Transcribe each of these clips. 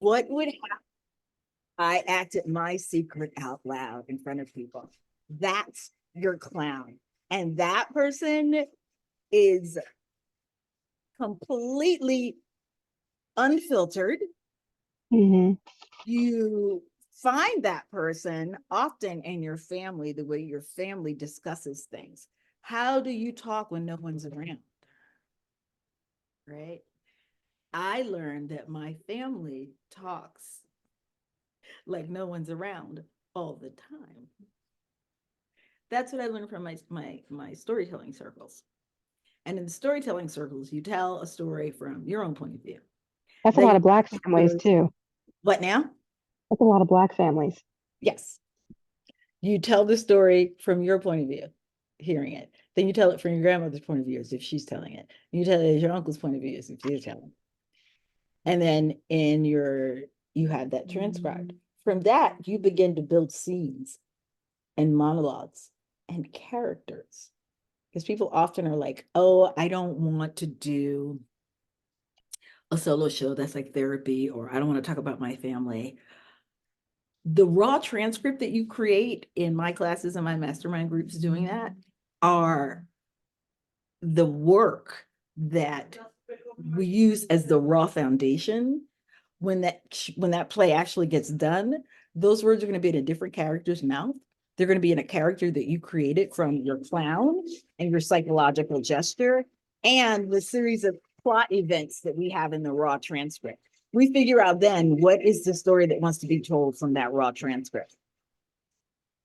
What would happen? I acted my secret out loud in front of people. That's your clown. And that person is completely unfiltered. Mhm. You find that person often in your family, the way your family discusses things. How do you talk when no one's around? Right? I learned that my family talks like no one's around all the time. That's what I learned from my storytelling circles. And in the storytelling circles, you tell a story from your own point of view. That's a Then lot you of Black families too. what now? That's a lot of Black families. Yes. You tell the story from your point of view, hearing it. Then you tell it from your grandmother's point of view as if she's telling it. You tell it as your uncle's point of view as if he's telling. And then you have that transcribed. From that, you begin to build scenes and monologues and characters. Because people often are like, oh, I don't want to do a solo show that's like therapy, or I don't want to talk about my family. The raw transcript that you create in my classes and my mastermind groups doing that are the work that we use as the raw foundation. When that play actually gets done, those words are going to be in a different character's mouth. They're going to be in a character that you created from your clown and your psychological gesture and the series of plot events that we have in the raw transcript. We figure out then what is the story that wants to be told from that raw transcript.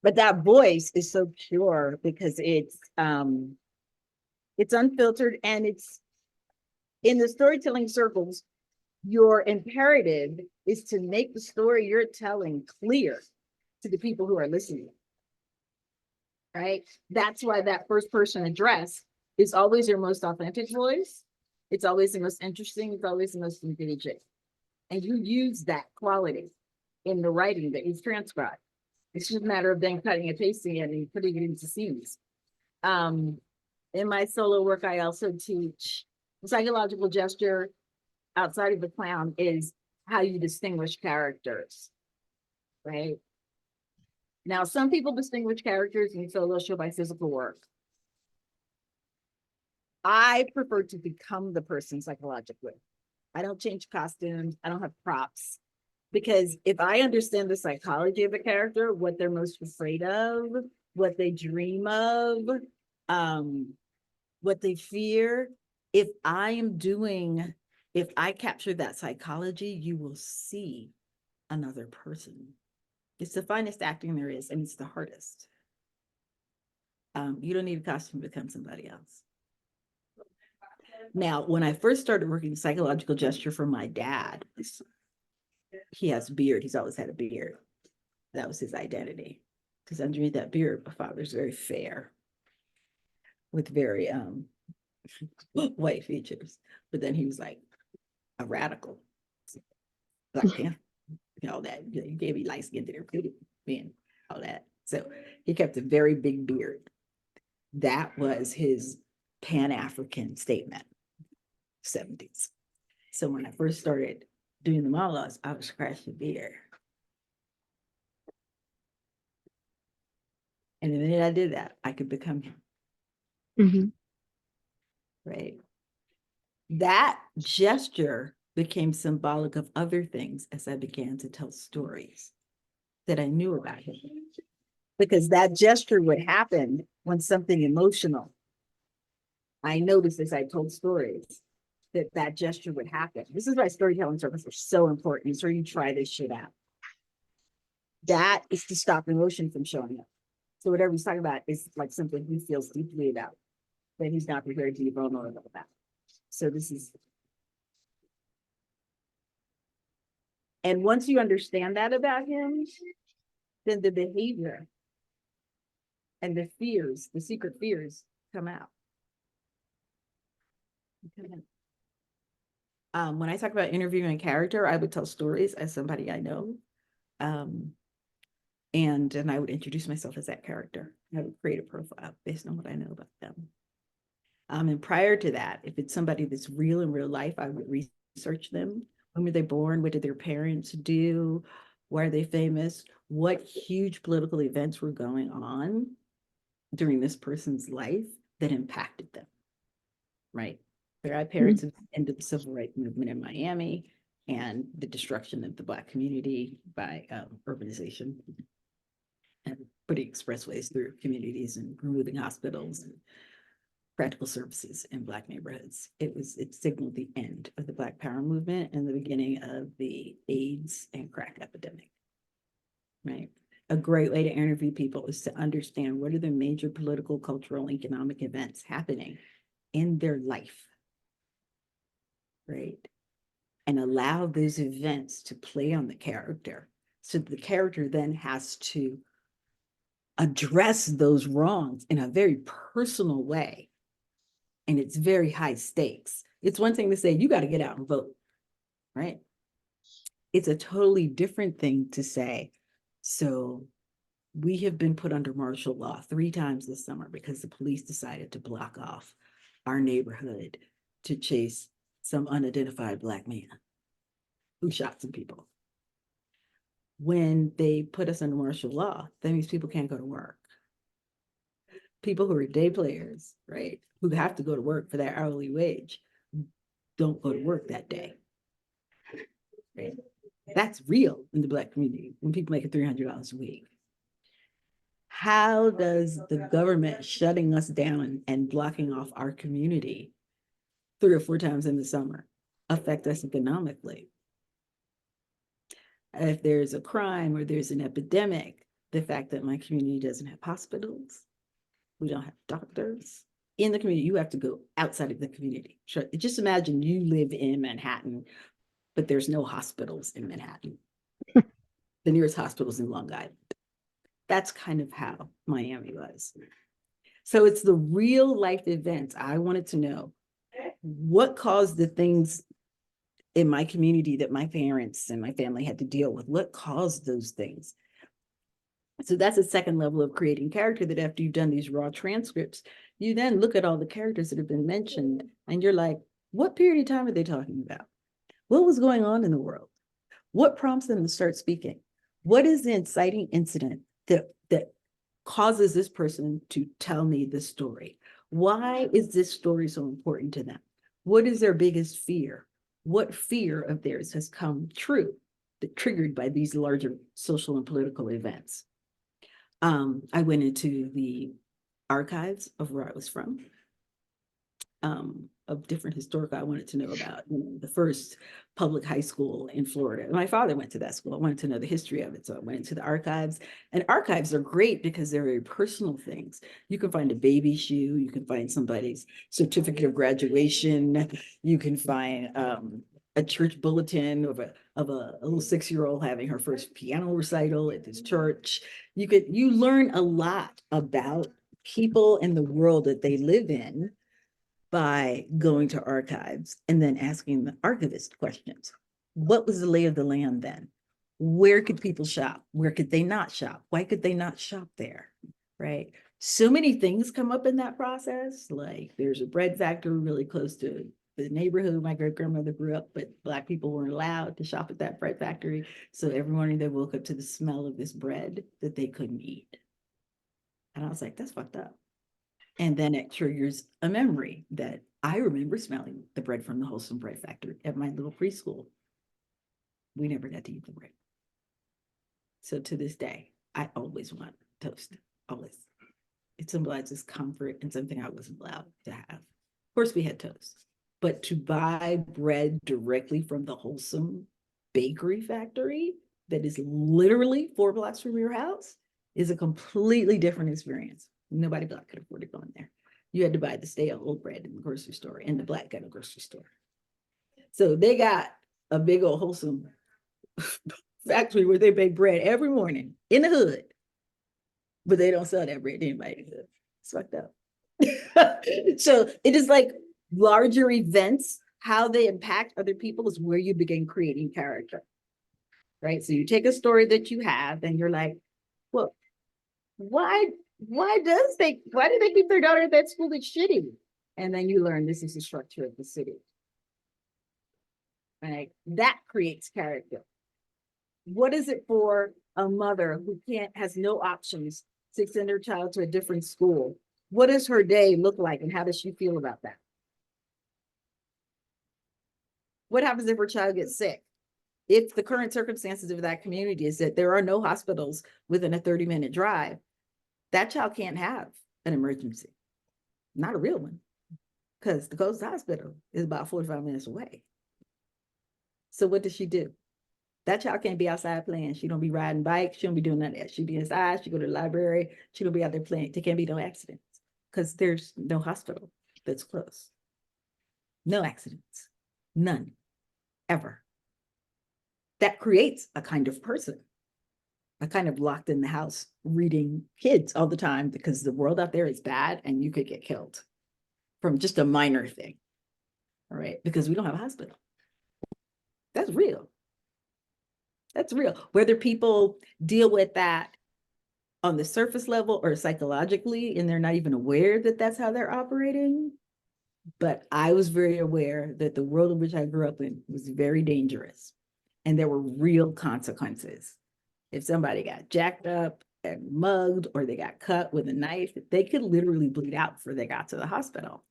But that voice is so pure because it's unfiltered, and it's in the storytelling circles. Your imperative is to make the story you're telling clear to the people who are listening. Right? That's why that first person address is always your most authentic voice. It's always the most interesting. It's always the most engaging. And you use that quality in the writing that you've transcribed. It's just a matter of then cutting and pasting it and putting it into scenes. In my solo work, I also teach psychological gesture outside of the clown is how you distinguish characters, right? Now, some people distinguish characters in solo show by physical work. I prefer to become the person psychologically. I don't change costumes. I don't have props. Because if I understand the psychology of a character, what they're most afraid of, what they dream of, what they fear, if I capture that psychology, you will see another person. It's the finest acting there is, and it's the hardest. You don't need a costume to become somebody else. Now, when I first started working psychological gesture for my dad, he has a beard. He's always had a beard. That was his identity. Because underneath that beard, my father's very fair with very white features. But then he was like a radical. Black Panther, all that. You gave me light skin to their beauty, man, all that. So he kept a very big beard. That was his Pan-African statement, 70s. So when I first started doing the monologues, I was scratching the beard. And the minute I did that, I could become him. Mm-hmm. Right? That gesture became symbolic of other things as I began to tell stories that I knew about him. Because that gesture would happen when something emotional. I noticed as I told stories that gesture would happen. This is why storytelling circles are so important. So you try this shit out. That is to stop emotion from showing up. So whatever he's talking about is like something he feels deeply about, that he's not prepared to be vulnerable about. So this is, and once you understand that about him, then the behavior and the fears, the secret fears come out. When I talk about interviewing a character, I would tell stories as somebody I know. And I would introduce myself as that character. I would create a profile based on what I know about them. And prior to that, if it's somebody that's real in real life, I would research them When were they born? What did their parents do? Why are they famous? What huge political events were going on during this person's life that impacted them, right? Their parents ended the civil rights movement in Miami and the destruction of the Black community by urbanization and putting expressways through communities and removing hospitals and practical services in Black neighborhoods. It signaled the end of the Black Power movement and the beginning of the AIDS and crack epidemic, right? A great way to interview people is to understand what are the major political, cultural, economic events happening in their life, right? And allow those events to play on the character. So the character then has to address those wrongs in a very personal way. And it's very high stakes. It's one thing to say, you got to get out and vote, right? It's a totally different thing to say, so we have been put under martial law 3 times this summer because the police decided to block off our neighborhood to chase some unidentified Black man who shot some people. When they put us under martial law, that means people can't go to work. People who are day players, right, who have to go to work for their hourly wage, don't go to work that day. Right? That's real in the Black community when people make $300 a week. How does the government shutting us down and blocking off our community 3 or 4 times in the summer affect us economically? If there's a crime or there's an epidemic, the fact that my community doesn't have hospitals, we don't have doctors in the community, you have to go outside of the community. Just imagine you live in Manhattan, but there's no hospitals in Manhattan. The nearest hospital is in Long Island. That's kind of how Miami was. So it's the real life events. I wanted to know what caused the things in my community that my parents and my family had to deal with. What caused those things? So that's a second level of creating character, that after you've done these raw transcripts, you then look at all the characters that have been mentioned and you're like, what period of time are they talking about? What was going on in the world? What prompts them to start speaking? What is the inciting incident that causes this person to tell me this story? Why is this story so important to them? What is their biggest fear? What fear of theirs has come true, that triggered by these larger social and political events? I went into the archives of where I was from, of different historical. I wanted to know about, the first public high school in Florida. My father went to that school. I wanted to know the history of it. So I went into the archives, and archives are great because they're very personal things. You can find a baby shoe, you can find somebody's certificate of graduation, you can find a church bulletin of a little 6-year-old having her first piano recital at this church. You learn a lot about people in the world that they live in by going to archives and then asking the archivist questions. What was the lay of the land then? Where could people shop? Where could they not shop? Why could they not shop there? Right? So many things come up in that process. Like there's a bread factory really close to the neighborhood my great grandmother grew up, but Black people weren't allowed to shop at that bread factory. So every morning they woke up to the smell of this bread that they couldn't eat. And I was like, that's fucked up. And then it triggers a memory that I remember smelling the bread from the Wholesome Bread Factory at my little preschool. We never got to eat the bread. So to this day, I always want toast, always. It symbolizes comfort and something I wasn't allowed to have. Of course, we had toast, but to buy bread directly from the Wholesome Bakery Factory that is literally 4 blocks from your house is a completely different experience. Nobody Black could afford to go in there. You had to buy the stale old bread in the grocery store, in the Black kind of grocery store. So they got a big old Wholesome factory where they bake bread every morning in the hood, but they don't sell that bread to anybody in the hood. It's fucked up. So it is like larger events, how they impact other people is where you begin creating character, right? So you take a story that you have and you're like, well, why do they keep their daughter at that school that's shitty? And then you learn this is the structure of the city. right? That creates character. What is it for a mother who has no options to send her child to a different school? What does her day look like, and how does she feel about that? What happens if her child gets sick? If the current circumstances of that community is that there are no hospitals within a 30-minute drive, that child can't have an emergency, not a real one, because the closest hospital is about 45 minutes away. So what does she do? That child can't be outside playing. She don't be riding bikes. She don't be doing none of that. She be inside. She go to the library. She don't be out there playing. There can't be no accidents because there's no hospital that's close. No accidents. None. Ever. That creates a kind of person, a kind of locked in the house reading kids all the time because the world out there is bad and you could get killed from just a minor thing. All right. Because we don't have a hospital. That's real. That's real. Whether people deal with that on the surface level or psychologically, and they're not even aware that that's how they're operating. But I was very aware that the world in which I grew up in was very dangerous. And there were real consequences. If somebody got jacked up and mugged or they got cut with a knife, they could literally bleed out before they got to the hospital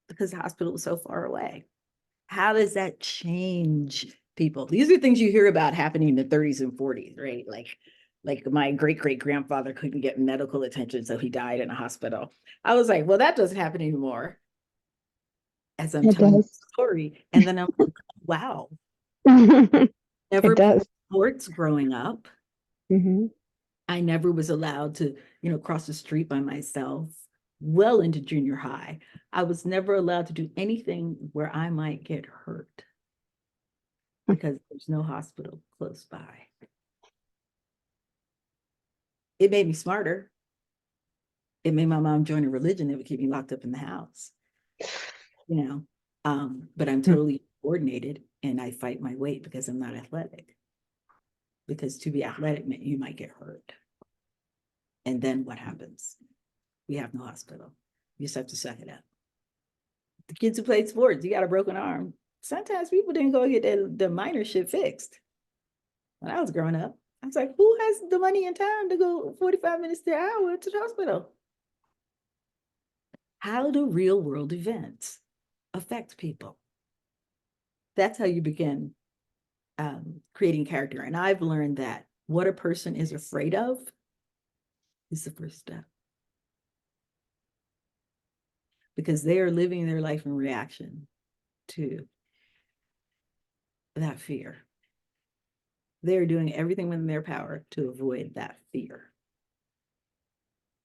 because the hospital was so far away. How does that change people? These are things you hear about happening in the 30s and 40s, right? Like my great-great-grandfather couldn't get medical attention, so he died in a hospital. I was like, well, that doesn't happen anymore as I'm It telling the does. story. And then I'm like, wow, It never played does. sports growing up. Hmm. I never was allowed to, cross the street by myself well into junior high. I was never allowed to do anything where I might get hurt because there's no hospital close by. It made me smarter. It made my mom join a religion that would keep me locked up in the house, you know. But I'm totally coordinated and I fight my weight because I'm not athletic. Because to be athletic meant you might get hurt. And then what happens? We have no hospital. You just have to suck it up. The kids who played sports, you got a broken arm. Sometimes people didn't go get the minor shit fixed. When I was growing up, I was like, who has the money and time to go 45 minutes to an hour to the hospital? How do real world events affect people? That's how you begin creating character. And I've learned that what a person is afraid of is the first step. Because they are living their life in reaction to that fear. They're doing everything within their power to avoid that fear.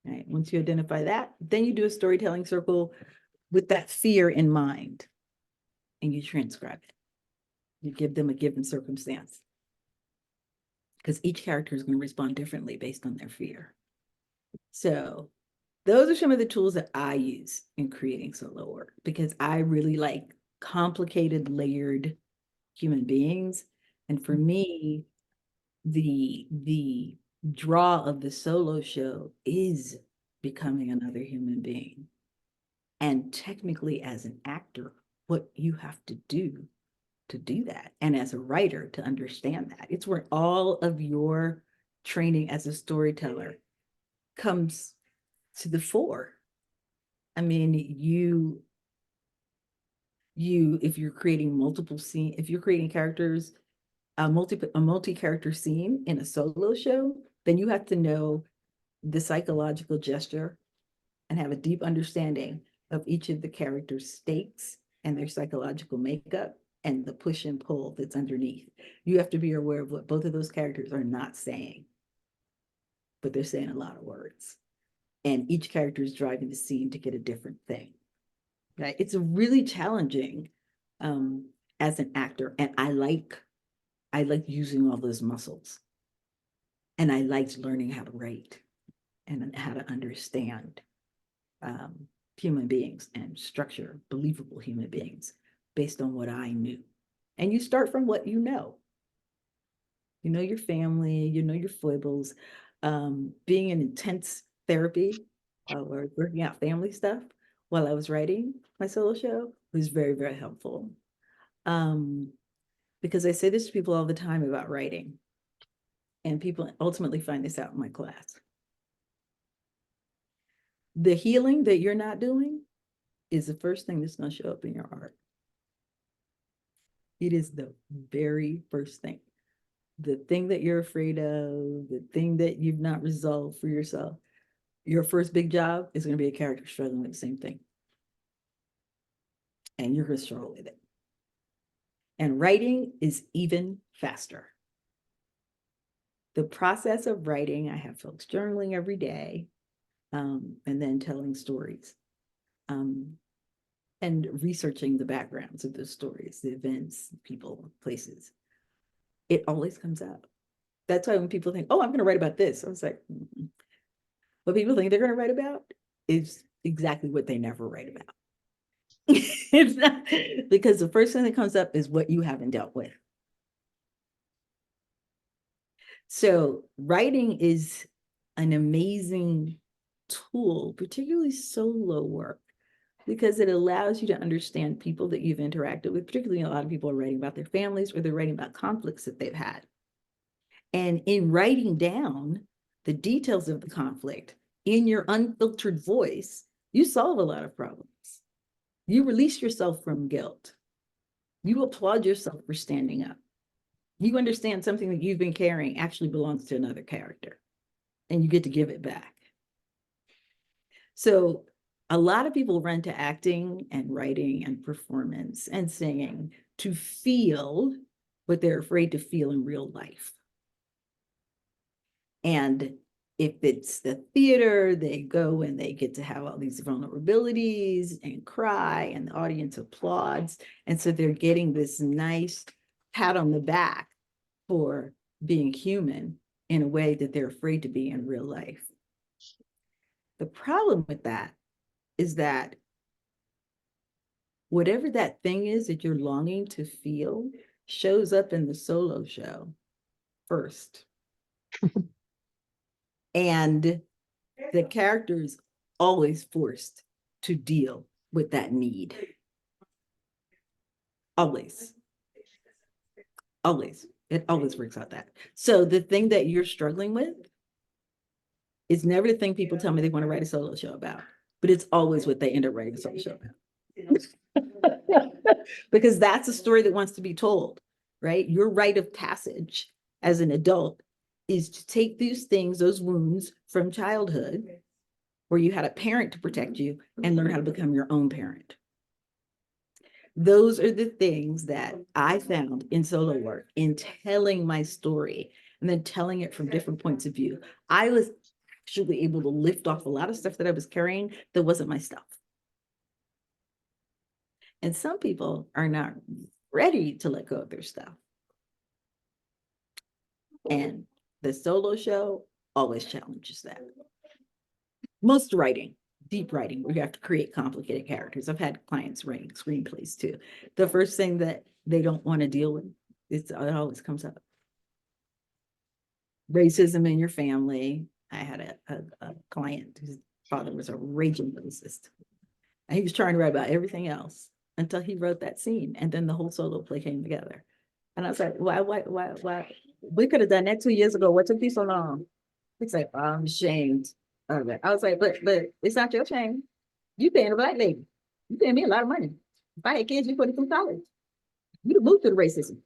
Right? Once you identify that, then you do a storytelling circle with that fear in mind and you transcribe it. You give them a given circumstance because each character is going to respond differently based on their fear. So those are some of the tools that I use in creating solo work because I really like complicated, layered human beings. And for me, the draw of the solo show is becoming another human being. And technically, as an actor, what you have to do that, and as a writer to understand that, it's where all of your training as a storyteller comes to the fore. I mean, if you're creating multiple scenes, if you're creating characters, a multi-character scene in a solo show, then you have to know the psychological gesture and have a deep understanding of each of the characters' stakes and their psychological makeup and the push and pull that's underneath. You have to be aware of what both of those characters are not saying, but they're saying a lot of words. And each character is driving the scene to get a different thing. Right? It's really challenging as an actor, and I like using all those muscles, and I liked learning how to write and how to understand human beings and structure believable human beings based on what I knew. And you start from what you know. You know your family, you know your foibles. Being in intense therapy or working out family stuff while I was writing my solo show was very, very helpful. Because I say this to people all the time about writing, and people ultimately find this out in my class. The healing that you're not doing is the first thing that's going to show up in your art. It is the very first thing. The thing that you're afraid of, the thing that you've not resolved for yourself. Your first big job is going to be a character struggling with the same thing. And you're going to struggle with it. And writing is even faster. The process of writing, I have folks journaling every day, and then telling stories, and researching the backgrounds of those stories, the events, people, places. It always comes out. That's why when people think, oh, I'm going to write about this, I was like, what people think they're going to write about is exactly what they never write about. It's not, because the first thing that comes up is what you haven't dealt with. So writing is an amazing tool, particularly solo work, because it allows you to understand people that you've interacted with. Particularly, a lot of people are writing about their families, or they're writing about conflicts that they've had. And in writing down the details of the conflict in your unfiltered voice, you solve a lot of problems. You release yourself from guilt. You applaud yourself for standing up. You understand something that you've been carrying actually belongs to another character, and you get to give it back. So a lot of people run to acting and writing and performance and singing to feel what they're afraid to feel in real life. And if it's the theater, they go and they get to have all these vulnerabilities and cry, and the audience applauds. And so they're getting this nice pat on the back for being human in a way that they're afraid to be in real life. The problem with that is that whatever that thing is that you're longing to feel shows up in the solo show first. And the character is always forced to deal with that need. Always. Always. It always works out that. So the thing that you're struggling with is never the thing people tell me they want to write a solo show about, but it's always what they end up writing a solo show about. Because that's a story that wants to be told, right? Your rite of passage as an adult is to take these things, those wounds from childhood, where you had a parent to protect you, and learn how to become your own parent. Those are the things that I found in solo work, in telling my story and then telling it from different points of view. I was actually able to lift off a lot of stuff that I was carrying that wasn't my stuff. And some people are not ready to let go of their stuff. And the solo show always challenges that. Most writing, deep writing, where you have to create complicated characters. I've had clients writing screenplays too. The first thing that they don't want to deal with, it always comes up. Racism in your family. I had a client whose father was a raging racist. And he was trying to write about everything else until he wrote that scene. And then the whole solo play came together. And I was like, why? We could have done that 2 years ago. What took you so long? He's like, oh, I'm ashamed of it. I was like, but it's not your shame. You paying a black lady. You paying me a lot of money. If I had kids, you put it through college. You'd have moved through the racism.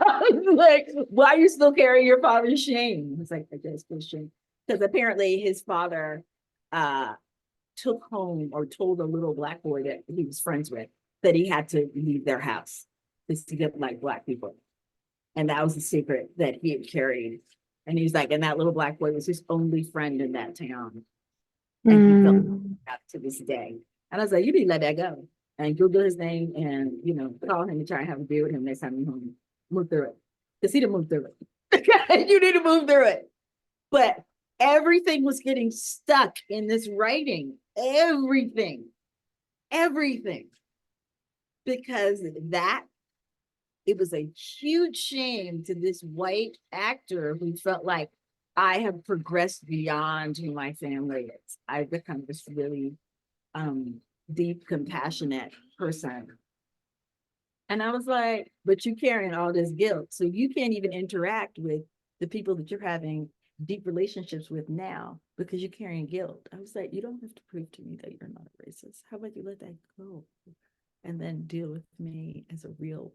I was like, why are you still carrying your father's shame? It's like, I just feel shame. Because apparently his father took home or told a little black boy that he was friends with that he had to leave their house because he didn't like black people. And that was the secret that he had carried. And he was like, and that little black boy was his only friend in that town. And he felt that to this day. And I was like, you need to let that go. And Google his name and, call him and try and have a beer with him next time you're home. Move through it. Because he didn't move through it. You need to move through it. But everything was getting stuck in this writing. Everything. Because it was a huge shame to this white actor who felt like, I have progressed beyond who my family is. I've become this really deep, compassionate person. And I was like, but you carrying all this guilt. So you can't even interact with the people that you're having deep relationships with now because you're carrying guilt. I was like, you don't have to prove to me that you're not a racist. How about you let that go and then deal with me as a real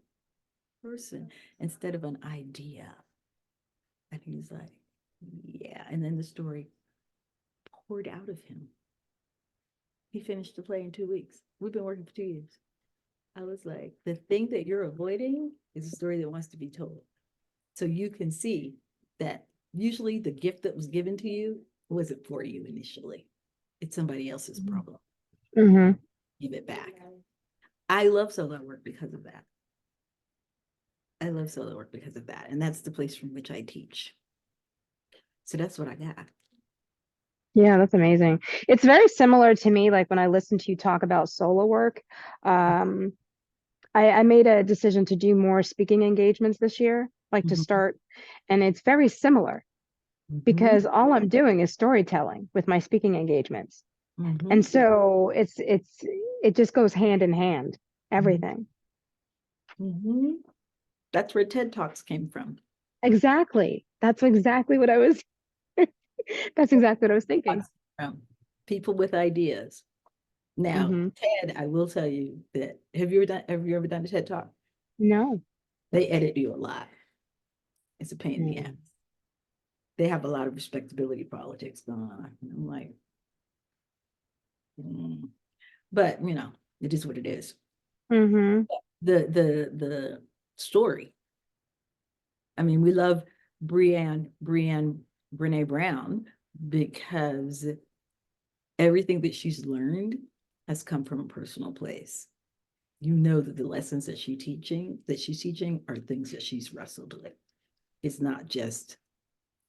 person instead of an idea? And he's like, yeah. And then the story poured out of him. He finished the play in 2 weeks. We've been working for 2 years. I was like, the thing that you're avoiding is a story that wants to be told. So you can see that usually the gift that was given to you wasn't for you initially. It's somebody else's problem. Mm-hmm. Give it back. I love solo work because of that. I love solo work because of that. And that's the place from which I teach. So that's what I got. Yeah, that's amazing. It's very similar to me, like when I listen to you talk about solo work. Um, I made a decision to do more speaking engagements this year, like to Mhm. start, and it's very similar Mhm. because all I'm doing is storytelling with my speaking engagements. And Mhm. so it just goes hand in hand, everything. Mhm. That's where TED Talks came from. Exactly. That's exactly what I was that's exactly what I was thinking. Talks from people with ideas. Now, Hmm. TED, I will tell you that have you ever done a TED Talk? No. They edit you a lot. It's a pain in the ass. Mm. They have a lot of respectability politics going on. And I'm like, mm. But it is what it is. Hmm. The story. I mean, we love Brene Brown because everything that she's learned has come from a personal place. You know that the lessons that she's teaching are things that she's wrestled with. It's not just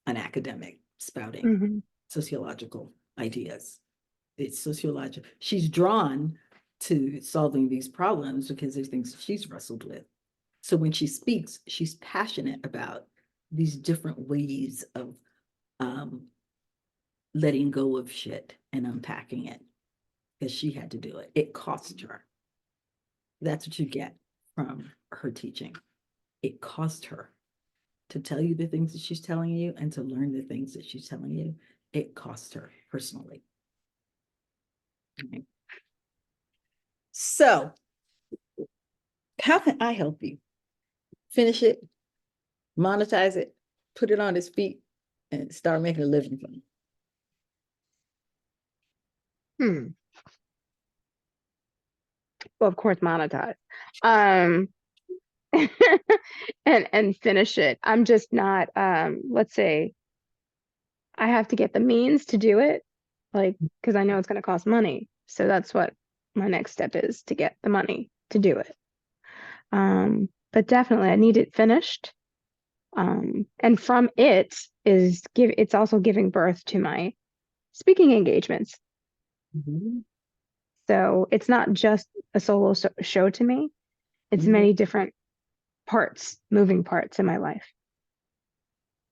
an academic spouting Hmm. sociological ideas. It's sociological. She's drawn to solving these problems because there's things she's wrestled with. So when she speaks, she's passionate about these different ways of um, letting go of shit and unpacking it because she had to do it. It cost her. That's what you get from her teaching. It cost her to tell you the things that she's telling you and to learn the things that she's telling you. It cost her personally. Okay. So, how can I help you? Finish it, monetize it, put it on its feet, and start making a living from it. Hmm. Well, of course, monetize. Um, and finish it. I'm just not, let's say I have to get the means to do it, like, because I know it's going to cost money. So that's what my next step is to get the money to do it. But definitely I need it finished. And from it's also giving birth to my speaking engagements. Mhm. So it's not just a show to me. It's Mhm. many different moving parts in my life.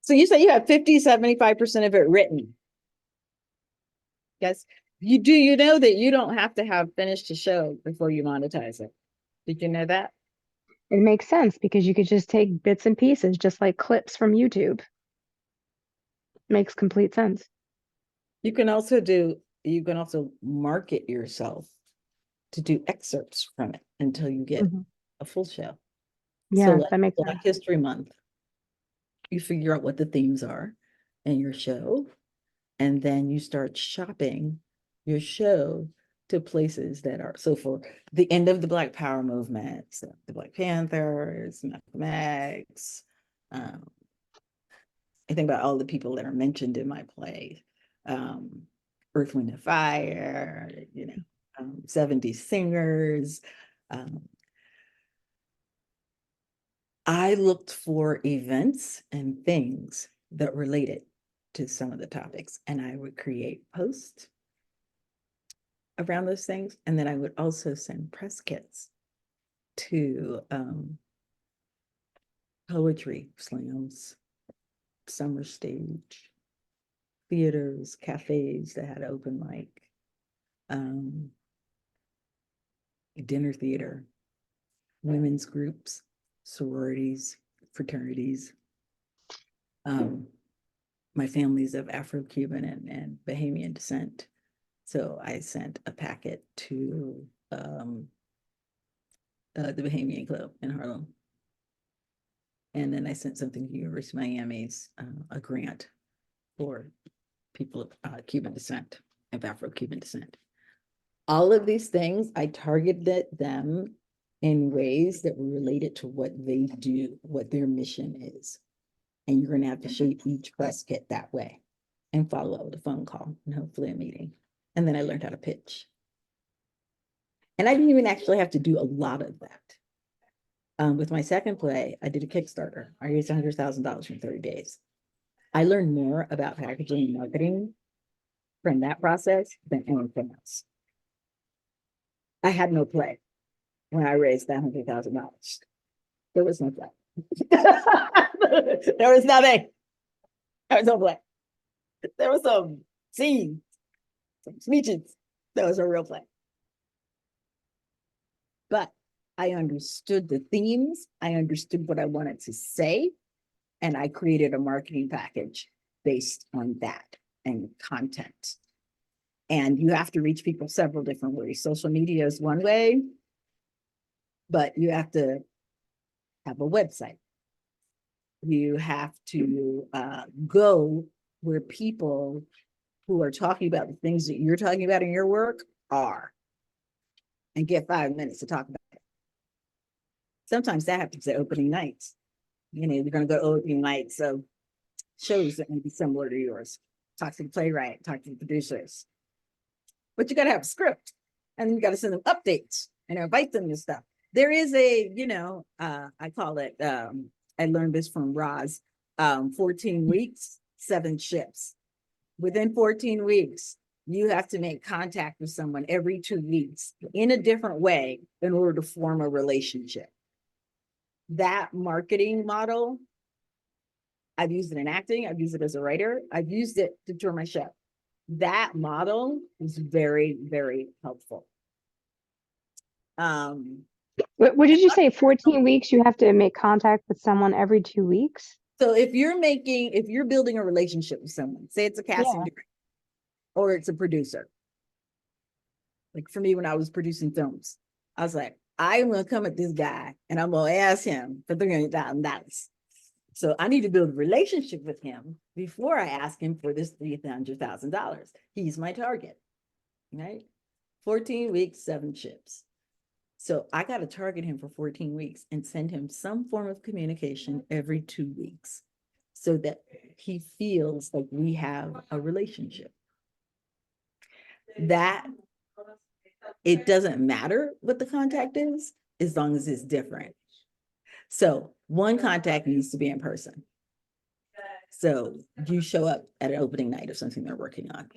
So you say you have 50, 75% of it written. Yes. You know that you don't have to have finished a show before you monetize it. Did you know that? It makes sense because you could just take bits and pieces, just like clips from YouTube. Makes complete sense. You can also market yourself to do excerpts from it until you get Mhm. a full show. So Yeah, like that makes sense. Black History Month, you figure out what the themes are in your show, and then you start shopping your show to places that are so for the end of the Black Power movement, so the Black Panthers, Malcolm X. Um, I think about all the people that are mentioned in my play. Um, Earth, Wind, and Fire, 70s singers. Um, I looked for events and things that related to some of the topics, and I would create posts around those things. And then I would also send press kits to poetry slams, summer stage, theaters, cafes that had open mic, um, dinner theater. women's groups, sororities, fraternities. My family's of Afro-Cuban and Bahamian descent. So I sent a packet to the Bahamian Club in Harlem. And then I sent something to University of Miami's, a grant for people of Cuban descent, of Afro-Cuban descent. All of these things, I targeted them in ways that were related to what they do, what their mission is. And you're going to have to shape each press kit that way and follow up with a phone call and hopefully a meeting. And then I learned how to pitch. And I didn't even actually have to do a lot of that. With my second play, I did a Kickstarter. I raised $100,000 in 30 days. I learned more about packaging and marketing from that process than anything else. I had no play when I raised that $100,000. There was no play. There was nothing. There was no play. There was some scenes, some speeches. There was a real play. But I understood the themes. I understood what I wanted to say. And I created a marketing package based on that and content. And you have to reach people several different ways. Social media is one way, but you have to have a website. You have to go where people who are talking about the things that you're talking about in your work are, and get 5 minutes to talk about it. Sometimes that happens at opening nights. You know, you're going to go to opening nights, so shows that may be similar to yours. Talk to the playwright, talk to the producers. But you got to have a script, and then you got to send them updates and invite them to stuff. There is a, you know, I call it, I learned this from Roz, 14 weeks, 7 ships. Within 14 weeks, you have to make contact with someone every 2 weeks in a different way in order to form a relationship. That marketing model, I've used it in acting, I've used it as a writer, I've used it to tour my show. That model is very, very helpful. What did you say? 14 weeks, you have to make contact with someone every 2 weeks? So if you're building a relationship with someone, say it's a casting director or it's a producer. Like for me, when I was producing films, I was like, I'm gonna come at this guy and I'm gonna ask him for $300,000. So I need to build a relationship with him before I ask him for this $300,000. He's my target, right? 14 weeks, 7 ships. So I got to target him for 14 weeks and send him some form of communication every 2 weeks so that he feels like we have a relationship. That it doesn't matter what the contact is as long as it's different. So one contact needs to be in person. So you show up at an opening night of something they're working on,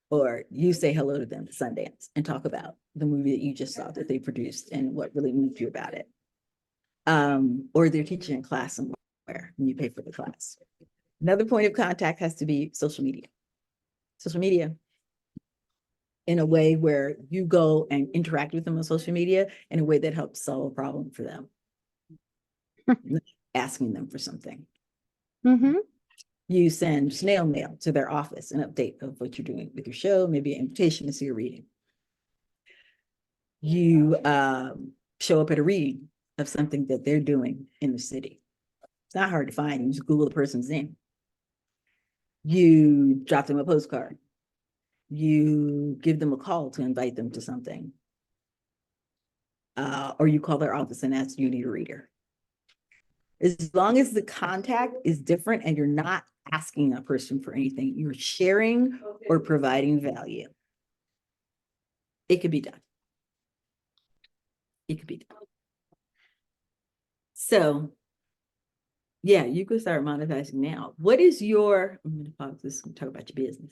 or you say hello to them at Sundance and talk about the movie that you just saw that they produced and what really moved you about it. Or they're teaching a class somewhere and you pay for the class. Another point of contact has to be social media. Social media in a way where you go and interact with them on social media in a way that helps solve a problem for them. Asking them for something. Mm-hmm. You send snail mail to their office, an update of what you're doing with your show, maybe an invitation to see a reading. You show up at a reading of something that they're doing in the city. It's not hard to find. You just Google the person's name. You drop them a postcard. You give them a call to invite them to something. Or you call their office and ask, you need a reader. As long as the contact is different and you're not asking that person for anything, you're sharing or providing value, it could be done. It could be done. So yeah, you could start monetizing now. What is your, I'm going to pause this and talk about your business.